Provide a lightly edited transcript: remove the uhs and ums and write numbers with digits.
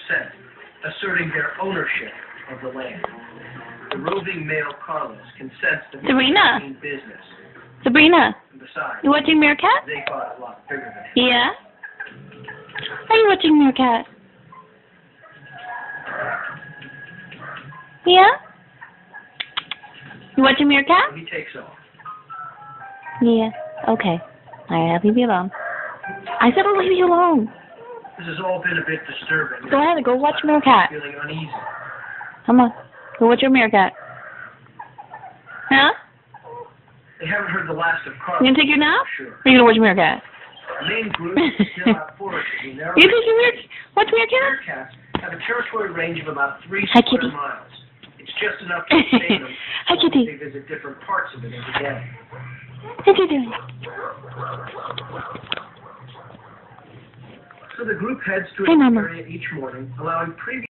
scent, asserting their ownership of the land. The roving male Carlos can sense the Sabrina. business. Sabrina, And besides, you watching Meerkat? they got a lot bigger than him. Yeah? Are you watching Meerkat? Yeah? You watching Meerkat? So he takes off. Yeah. Okay. Alright, I'll leave you alone. I said I'll leave you alone. This has all been a bit disturbing. Go ahead, go watch Meerkat. Feeling uneasy. Come on. Go watch your Meerkat. Huh? They haven't heard the last of Carlos. You gonna take your nap? Sure. Or you gonna watch Meerkat? The main group is still out forested in narrow. You take your watch Meerkat? Meerkats have a territory range of about 3 Hi, square kitty. miles. It's just enough to sustain them. Hi, kitty. They visit different parts of it every day. What are you doing? So the group heads to Hey, an Mama. area each morning, allowing previous